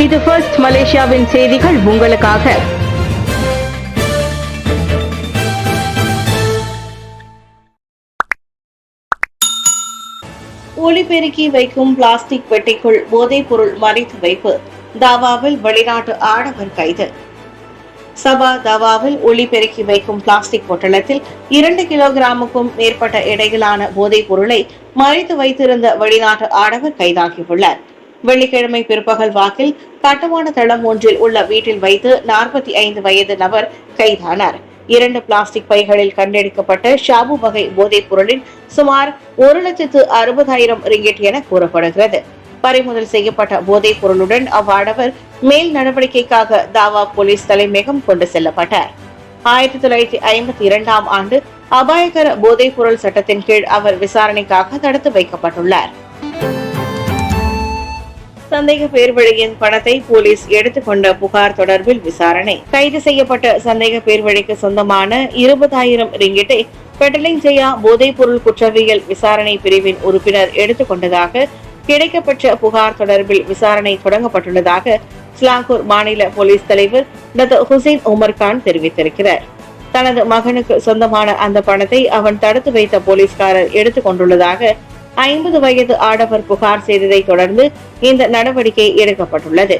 இது ஃபர்ஸ்ட் மலேசியாவின் செய்திகள் உங்களுக்காக. ஒலிபெருக்கி வைக்கும் பிளாஸ்டிக் பெட்டிக்குள் போதைப் பொருள் மறைத்து வைப்பு. தாவாவில் வெளிநாட்டு ஆடவர் கைது. சபா தாவாவில் ஒலிபெருக்கி வைக்கும் பிளாஸ்டிக் பொட்டலத்தில் 2 கிலோகிராமுக்கும் மேற்பட்ட எடையிலான போதைப் பொருளை மறைத்து வைத்திருந்த வெளிநாட்டு ஆடவர் கைதாகியுள்ளார். வெள்ளிக்கிழமை பிற்பகல் வாக்கில் கட்டுமான தளம் ஒன்றில் உள்ள வீட்டில் வைத்து 45 வயது நபர் கைதானார். 2 பிளாஸ்டிக் பைகளில் கண்டெடுக்கப்பட்ட ஷாபு வகை போதைப் பொருளின் சுமார் 1,60,000 ரிங்கிட் என கூறப்படுகிறது. பறிமுதல் செய்யப்பட்ட போதைப் பொருளுடன் அவ்வாடவர் மேல் நடவடிக்கைக்காக தாவா போலீஸ் தலைமையகம் கொண்டு செல்லப்பட்டார். 1952ஆம் ஆண்டு அபாயகர போதைப் பொருள் சட்டத்தின் கீழ் அவர் விசாரணைக்காக தடுத்து வைக்கப்பட்டுள்ளார். சந்தேக பேர்வழியின் பணத்தை போலீஸ் எடுத்துக்கொண்ட புகார் தொடர்பில் விசாரணை. கைது செய்யப்பட்ட சந்தேக பேர்வழிக்கு சொந்தமான 20,000 ரிங்கிட்டை பெட்டலிங் செய்யா போதைப் பொருள் குற்றவியல் விசாரணை பிரிவின் உறுப்பினர் எடுத்துக்கொண்டதாக கிடைக்கப்பெற்ற புகார் தொடர்பில் விசாரணை தொடங்கப்பட்டுள்ளதாக ஸ்லாங்கூர் மாநில போலீஸ் தலைவர் டத்து ஹுசைன் உமர்கான் தெரிவித்திருக்கிறார். தனது மகனுக்கு சொந்தமான அந்த பணத்தை அவன் தடுத்து வைத்த போலீஸ்காரர் எடுத்துக் கொண்டுள்ளதாக 50 வயது ஆடவர் புகார் செய்ததை தொடர்ந்து இந்த நடவடிக்கை எடுக்கப்பட்டுள்ளது.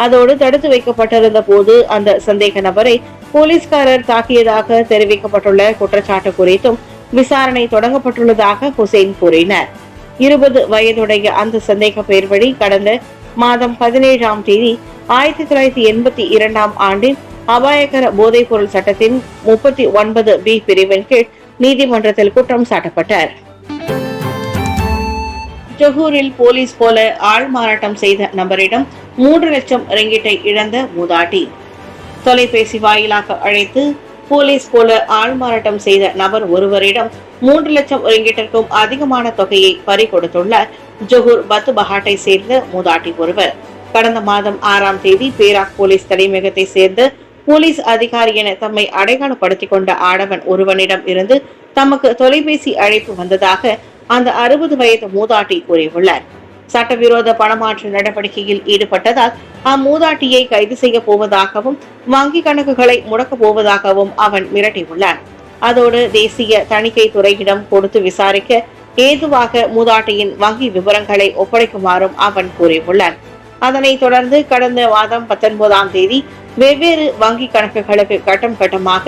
அதோடு தடுத்து வைக்கப்பட்டிருந்த போது அந்த சந்தேக நபரை போலீஸ்காரர் தாக்கியதாக தெரிவிக்கப்பட்டுள்ள குற்றச்சாட்டு குறித்தும் விசாரணை தொடங்கப்பட்டுள்ளதாக ஹுசைன் கூறினார். 20 வயதுடைய அந்த சந்தேக பேர்வழி கடந்த மாதம் 17ஆம் தேதி 1982ஆம் ஆண்டின் அபாயகர போதைப் பொருள் சட்டத்தின் 39B பிரிவின் கீழ் நீதிமன்றத்தில் குற்றம் சாட்டப்பட்டார். ஜொஹூரில் போலீஸ் போல ஆள் மாறாட்டம் செய்த நபரிடம் 3 லட்சம் ரிங்கிட்டை இழந்த மூதாட்டி. தொலைபேசி வாயிலாக அழைத்து போலீஸ் போல ஆள் மாறாட்டம் செய்த நபர் ஒருவரிடம் 3 லட்சம் ரிங்கிட்டிற்கும் அதிகமான தொகையை பறிகொடுத்துள்ளார் ஜொஹூர் பத்து பஹாட்டை சேர்ந்த மூதாட்டி ஒருவர். கடந்த மாதம் 6ஆம் தேதி பேராக் போலீஸ் தலைமையகத்தை சேர்ந்த போலீஸ் அதிகாரி என தம்மை அடையாளப்படுத்திக் கொண்ட ஆடவன் ஒருவனிடம் இருந்து தமக்கு தொலைபேசி அழைப்பு வந்ததாக அந்த 60 வயது மூதாட்டி கூறியுள்ளார். சட்டவிரோத பணமாற்று நடவடிக்கையில் ஈடுபட்டதால் அம்மூதாட்டியை கைது செய்ய போவதாகவும் வங்கி கணக்குகளை முடக்கப் போவதாகவும் அவன் மிரட்டியுள்ளான். அதோடு தேசிய தணிக்கை துறையிடம் கொடுத்து விசாரிக்க ஏதுவாக மூதாட்டியின் வங்கி விவரங்களை ஒப்படைக்குமாறும் அவன் கூறியுள்ளான். அதனைத் தொடர்ந்து கடந்த மாதம் 19ஆம் தேதி வெவ்வேறு வங்கி கணக்குகளுக்கு கட்டம் கட்டமாக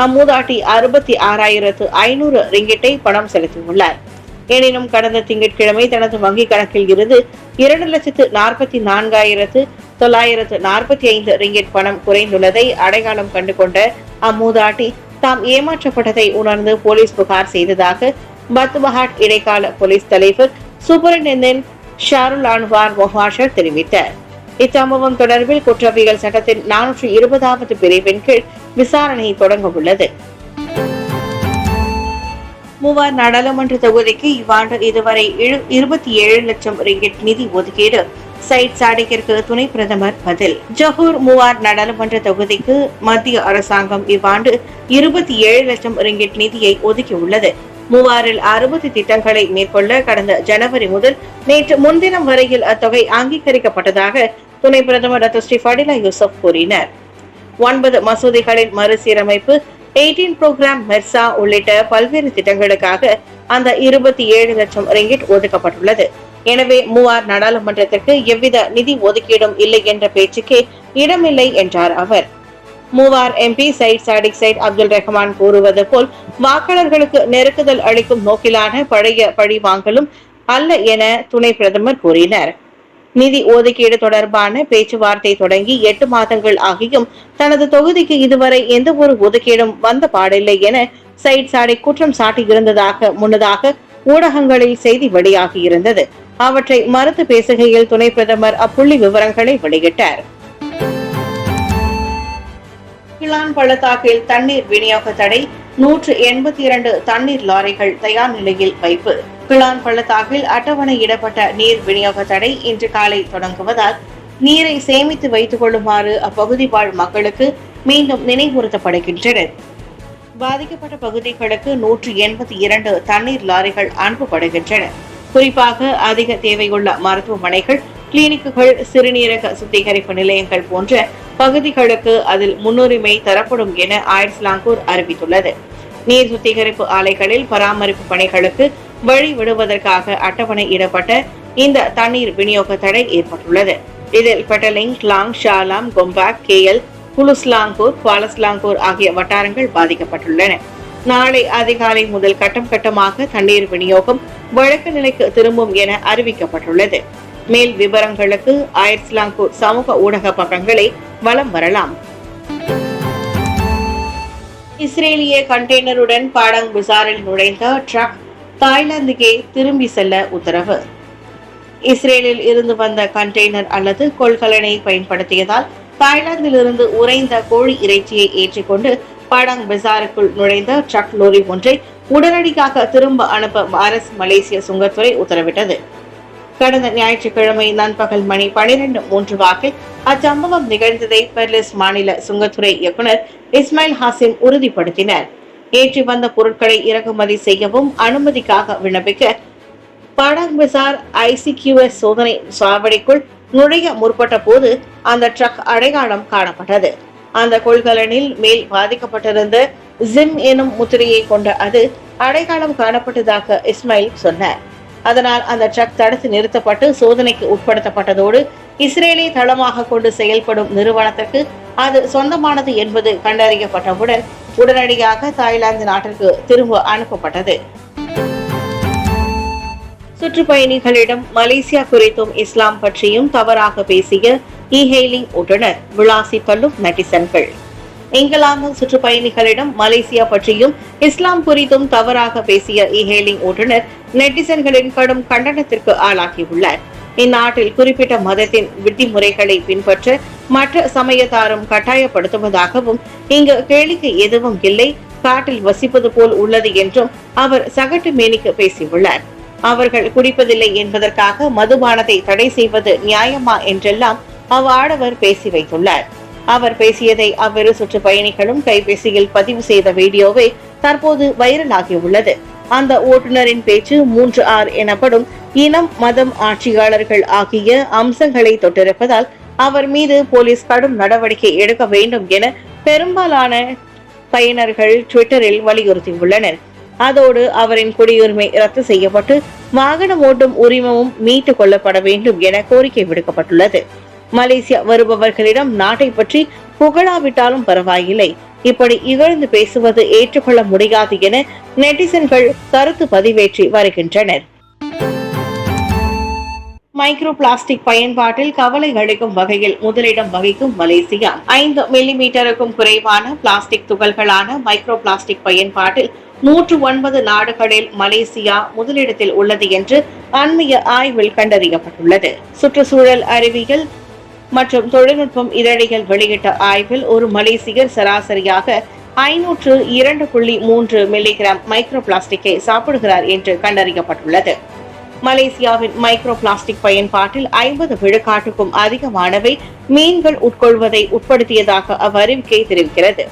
அம்மூதாட்டி 66,500 ரிங்கிட்டை பணம் செலுத்தியுள்ளார். எனினும் கடந்த திங்கட்கிழமை தனது வங்கி கணக்கில் இருந்து 2,44,945 ரிங்கிட் பணம் குறைந்துள்ளதை அடையாளம் கண்டுகொண்ட அம்மூதாட்டி தாம் ஏமாற்றப்பட்டதை உணர்ந்து போலீஸ் புகார் செய்ததாக பத்பஹாட் இடைக்கால போலீஸ் தலைவர் சூப்பரிண்டென்டென்ட் ஷாருல் அன்வார் மொஹாஷர் தெரிவித்தார். இச்சம்பவம் தொடர்பில் குற்றவியல் சட்டத்தின் 420வது பிரிவின் கீழ் விசாரணை தொடங்க உள்ளது. மூவார் நாடாளுமன்ற தொகுதிக்கு இவ்வாண்டு இதுவரை 27 லட்சம் ரிங்கிட் நிதி ஒதுக்கீடு. சைட் சாடிக்கிற்கு துணை பிரதமர் பதில். ஜொஹூர் மூவார் நாடாளுமன்ற தொகுதிக்கு மத்திய அரசாங்கம் இவ்வாண்டு 27 லட்சம் ரிங்கிட் நிதியை ஒதுக்கியுள்ளது. மூவாரில் 60 திட்டங்களை மேற்கொள்ள கடந்த ஜனவரி முதல் நேற்று முன்தினம் வரையில் அத்தொகை அங்கீகரிக்கப்பட்டதாக துணை பிரதமர் டத்து ஸ்ரீ ஃபடிலா யூசுப் கூறினார். 9 மசூதிகளின் மறுசீரமைப்பு, 18 புரோகிராம் மெர்சா உள்ளிட்ட பல்வேறு திட்டங்களுக்காக அந்த 27 லட்சம் ரிங்கிட் ஒதுக்கப்பட்டுள்ளது. எனவே மூவார் நாடாளுமன்றத்திற்கு எவ்வித நிதி ஒதுக்கீடும் இல்லை என்ற பேச்சுக்கே இடமில்லை என்றார் அவர். Muar MP Syed Saddiq Syed Abdul Rahman கூறுவது போல் வாக்காளர்களுக்கு நெருக்குதல் அளிக்கும் நோக்கிலான பழைய பழி வாங்கலும் அல்ல என துணை பிரதமர் கூறினார். நிதி ஒதுக்கீடு தொடர்பான பேச்சுவார்த்தை தொடங்கி 8 மாதங்கள் ஆகியும் தனது தொகுதிக்கு இதுவரை எந்த ஒரு ஒதுக்கீடும் வந்த பாடில்லை என சைட் சாடிக் குற்றம் சாட்டியிருந்ததாக முன்னதாக ஊடகங்களில் செய்தி வெளியாகியிருந்தது. அவற்றை மறுத்து பேசுகையில் துணை பிரதமர் அப்புள்ளி விவரங்களை வெளியிட்டார். கிளான் பள்ளத்தாக்கில் தண்ணீர் விநியோக தடை. 182 தண்ணீர் லாரிகள் தயார் நிலையில் வைப்பு. கிளான் பள்ளத்தாக்கில் அட்டவணையிடப்பட்ட நீர் விநியோக தடை இன்று காலை தொடங்குவதால் நீரை சேமித்து வைத்துக் கொள்ளுமாறு அப்பகுதி வாழ் மக்களுக்கு மீண்டும் நினைவுறுத்தப்படுகின்றனர். பாதிக்கப்பட்ட பகுதிகளுக்கு 182 தண்ணீர் லாரிகள் அனுப்பப்படுகின்றன. குறிப்பாக அதிக தேவையுள்ள மருத்துவமனைகள் கிளினிக்குகள், சிறுநீரக சுத்திகரிப்பு நிலையங்கள் போன்ற பகுதிகளுக்கு அதில் முன்னுரிமை தரப்படும் என ஐஸ்லாங்கூர் அறிவித்துள்ளது. நீர் சுத்திகரிப்பு ஆலைகளில் பராமரிப்பு பணிகளுக்கு வழி விடுவதற்காக அட்டவணையிடப்பட்ட இந்த தண்ணீர் விநியோக தடை ஏற்பட்டுள்ளது. இதில் பெட்டலிங், கிளாங், ஷாலாம், கொம்பாக், கேஎல், குலுஸ்லாங்கூர், குவாலஸ்லாங்கூர் ஆகிய வட்டாரங்கள் பாதிக்கப்பட்டுள்ளன. நாளை அதிகாலை முதல் கட்டம் கட்டமாக தண்ணீர் விநியோகம் வழக்கு நிலைக்கு திரும்பும் என அறிவிக்கப்பட்டுள்ளது. மேல் விவரங்களுக்கு ஐஸ்லாங்கூர் சமூக ஊடக பக்கங்களை வலம் வரலாம். இஸ்ரேலிய கண்டெய்னருடன் பாடங் பசாரில் நுழைந்த ட்ரக் தாய்லாந்துக்கே திரும்பி செல்ல உத்தரவு. இஸ்ரேலில் இருந்து வந்த கண்டெய்னர் அல்லது கொள்கலனை பயன்படுத்தியதால் தாய்லாந்திலிருந்து உறைந்த கோழி இறைச்சியை ஏற்றிக்கொண்டு பாடங் பசாருக்குள் நுழைந்த ட்ரக் லோரி ஒன்றை உடனடியாக திரும்ப அனுப்ப பாரஸ் மலேசிய சுங்கத்துறை உத்தரவிட்டது. கடந்த ஞாயிற்றுக்கிழமை நண்பகல் மணி 12:03 வாக்கில் அச்சம்பவம் நிகழ்ந்ததை பெர்லிஸ் மாநில சுங்கத்துறை இயக்குநர் இஸ்மாயில் ஹாசிம் உறுதிப்படுத்தினர். ஏற்றி வந்த பொருட்களை இறக்குமதி செய்யவும் அனுமதிக்காக விண்ணப்பிக்க பாடங் பசார் ICQS சோதனை சாவடிக்குள் நுழைய முற்பட்ட போது அந்த ட்ரக் அடையாளம் காணப்பட்டது. அந்த கொள்கலனில் மேல் பாதிக்கப்பட்டிருந்த ஜிம் எனும் முத்திரையை கொண்ட அது அடையாளம் காணப்பட்டதாக இஸ்மாயில் சொன்னார். அதனால் அந்த ட்ரக் தடுத்து நிறுத்தப்பட்டு சோதனைக்கு உட்படுத்தப்பட்டதோடு இஸ்ரேலை தளமாக கொண்டு செயல்படும் நிறுவனத்திற்கு அது சொந்தமானது என்பது கண்டறியப்பட்டவுடன் உடனடியாக தாய்லாந்து நாட்டிற்கு திரும்ப அனுப்பப்பட்டது. சுற்றுப்பயணிகளிடம் மலேசியா குறித்தும் இஸ்லாம் பற்றியும் தவறாக பேசிய இ-ஹெயிலிங் ஓட்டுநர் விளாசி தள்ளும் நெட்டிசன்கள். இங்கிலாந்து சுற்றுப்பயணிகளிடம் மலேசியா பற்றியும் இஸ்லாம் குறித்தும் தவறாக பேசிய இ-ஹெயிலிங் ஓட்டுநர் நெட்டிசன்களின் கடும் கண்டனத்திற்கு ஆளாகியுள்ளார். இந்நாட்டில் குறிப்பிட்ட மதத்தின் விதிமுறைகளை பின்பற்ற மற்ற சமயத்தாரும் கட்டாயப்படுத்துவதாகவும் இங்கு கேளிக்கை எதுவும் இல்லை, காட்டில் வசிப்பது போல் உள்ளது என்றும் அவர் சகட்டு மேனிக்கு பேசியுள்ளார். அவர்கள் குடிப்பதில்லை என்பதற்காக மதுபானத்தை தடை செய்வது நியாயமா என்றெல்லாம் அவ்வாடவர் பேசி வைத்துள்ளார். அவர் பேசியதை அவ்விரு சுற்றுப்பயணிகளும் கைபேசியில் பதிவு செய்த வீடியோவை தற்போது வைரலாகியுள்ளது. அந்த ஓட்டுநரின் பேச்சு 3R எனப்படும் இனம், மதம், ஆட்சியாளர்கள் ஆகிய அம்சங்களை தொட்டிருப்பதால் அவர் மீது போலீஸ் கடும் நடவடிக்கை எடுக்க வேண்டும் என பெரும்பாலான பயனர்கள் ட்விட்டரில் வலியுறுத்தியுள்ளனர். அதோடு அவரின் குடியுரிமை ரத்து செய்யப்பட்டு வாகனம் ஓட்டும் உரிமமும் மீட்டுக் கொள்ளப்பட வேண்டும் என கோரிக்கை விடுக்கப்பட்டுள்ளது. மலேசியா வருபவர்களிடம் நாட்டை பற்றி புகழாவிட்டாலும் பரவாயில்லை, இப்படி இகழ்ந்து பேசுவது ஏற்றுக்கொள்ள முடியாது என நெட்டிசன்கள் கருத்து பதிவேற்றி வருகின்றனர். மைக்ரோ பிளாஸ்டிக் பயன்பாட்டில் கவலை அளிக்கும் வகையில் முதலிடம் வகிக்கும் மலேசியா. 5 மில்லிமீட்டருக்கும் குறைவான பிளாஸ்டிக் துகள்களான மைக்ரோ பிளாஸ்டிக் பயன்பாட்டில் 109 நாடுகளில் மலேசியா முதலிடத்தில் உள்ளது என்று அண்மைய ஆய்வில் கண்டறியப்பட்டுள்ளது. சுற்றுச்சூழல் அறிவியல் மற்றும் தொழில்நுட்பம் இதழிகள் வெளியிட்ட ஆய்வில் ஒரு மலேசியர் சராசரியாக 502.3 மில்லிகிராம் மைக்ரோ பிளாஸ்டிக்கை சாப்பிடுகிறார் என்று கண்டறியப்பட்டுள்ளது. மலேசியாவின் மைக்ரோ பிளாஸ்டிக் பயன்பாட்டில் 50 விழுக்காட்டுக்கும் அதிகமானவை மீன்கள் உட்கொள்வதை உட்படுத்தியதாக அவ்வறிவிக்கை தெரிவிக்கிறது.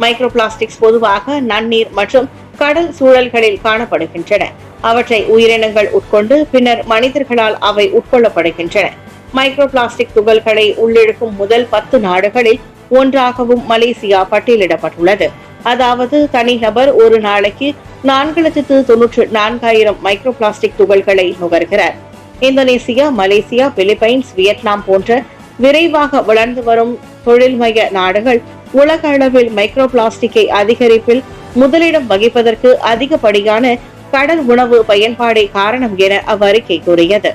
மைக்ரோ பிளாஸ்டிக்ஸ் பொதுவாக நன்னீர் மற்றும் கடல் சூழல்களில் காணப்படுகின்றன. அவற்றை உயிரினங்கள் உட்கொண்டு பின்னர் மனிதர்களால் அவை உட்கொள்ளப்படுகின்றன. மைக்ரோ பிளாஸ்டிக் துகள்களை உள்ளிழுக்கும் முதல் 10 நாடுகளில் ஒன்றாகவும் மலேசியா பட்டியலிடப்பட்டுள்ளது. அதாவது தனிநபர் ஒரு நாளைக்கு 4,94,000 மைக்ரோ பிளாஸ்டிக் துகள்களை நுகர்கிறார். இந்தோனேசியா, மலேசியா, பிலிப்பைன்ஸ், வியட்நாம் போன்ற விரைவாக வளர்ந்து வரும் தொழில்மய நாடுகள் உலக அளவில் மைக்ரோ பிளாஸ்டிக்கை அதிகரிப்பில் முதலிடம் வகிப்பதற்கு அதிகப்படியான கடல் உணவு பயன்பாடே காரணம் என அவ்வறிக்கை கூறியது.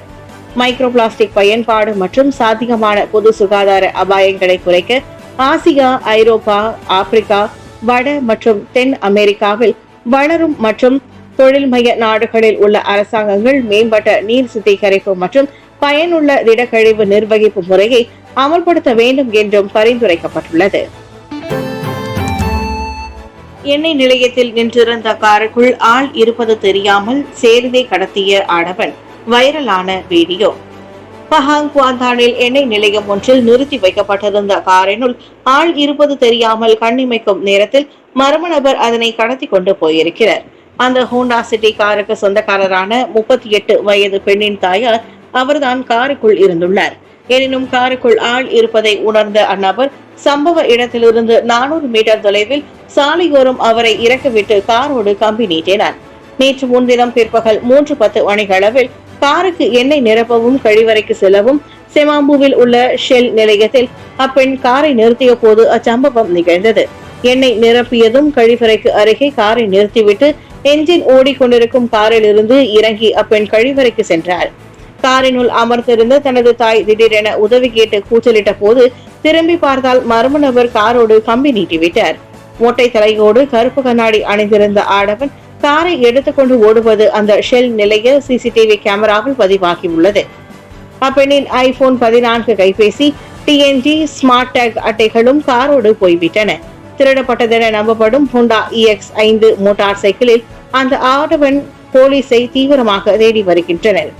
மைக்ரோ பிளாஸ்டிக் பயன்பாடு மற்றும் சாத்தியமான பொது சுகாதார அபாயங்களை குறைக்க ஆசியா, ஐரோப்பா, ஆப்பிரிக்கா, வட மற்றும் தென் அமெரிக்காவில் வளரும் மற்றும் தொழில்மய நாடுகளில் உள்ள அரசாங்கங்கள் மேம்பட்ட நீர் சுத்திகரிப்பு மற்றும் பயனுள்ள திடக்கழிவு நிர்வகிப்பு முறையை அமல்படுத்த வேண்டும் என்றும் பரிந்துரைக்கப்பட்டுள்ளது. எண்ணெய் நிலையத்தில் நின்றிருந்த காருக்குள் ஆள் இருப்பது தெரியாமல் சேருதை கடத்திய ஆடவன், வைரலான வீடியோ. பஹாங் குவாந்தானில் எண்ணெய் நிலையம் ஒன்றில் நிறுத்தி வைக்கப்பட்டிருந்த காரினுள் ஆள் இருப்பது தெரியாமல் கண்ணிமைக்கும் நேரத்தில் மர்ம நபர் அதனை கடத்தி கொண்டு போயிருக்கிறார். அந்த ஹோண்டா சிட்டி காருக்கு சொந்தக்காரரான 38 வயது பெண்ணின் தாயார் அவர்தான் காருக்குள் இருந்துள்ளார். எனினும் காருக்குள் ஆள் இருப்பதை உணர்ந்த அந்நபர் சம்பவ இடத்திலிருந்து 400 மீட்டர் தொலைவில் சாலையோரம் அவரை இறக்கிவிட்டு காரோடு கம்பி நீட்டினார். நேற்று முன்தினம் பிற்பகல் 3:10 மணிகளவில் காருக்கு எண்ணெய் நிரப்பவும் கழிவறைக்கு செல்லவும் செமாம்புவில் உள்ள ஷெல் நிலையத்தில் அப்பெண் காரை நிறுத்திய போது அச்சம்பவம் நிகழ்ந்தது. எண்ணெய் நிரப்பியதும் கழிவறைக்கு அருகே காரை நிறுத்திவிட்டு என்ஜின் ஓடிக்கொண்டிருக்கும் காரில் இருந்து இறங்கி அப்பெண் கழிவறைக்கு சென்றார். காரினுள் அமர்ந்திருந்த தனது தாய் திடீரென உதவி கேட்டு கூச்சலிட்ட போது திரும்பி பார்த்தால் மர்ம நபர் காரோடு கம்பி நீட்டிவிட்டார். மொட்டை தலையோடு கருப்பு கண்ணாடி அணிந்திருந்த ஆடவன் காரை எடுத்துக்கொண்டு ஓடுவது அந்த ஷெல் நிலைய சிசிடிவி கேமராவில் பதிவாகியுள்ளது. அப்பெண்ணின் ஐபோன் 14 கைபேசி, டிஎன்டி ஸ்மார்ட் டேக் அட்டைகளும் காரோடு போய்விட்டன. திருடப்பட்டதென நம்பப்படும் ஹோண்டா EX5 மோட்டார் சைக்கிளில் அந்த ஆடவன் போலீசை தீவிரமாக தேடி வருகின்றனர்.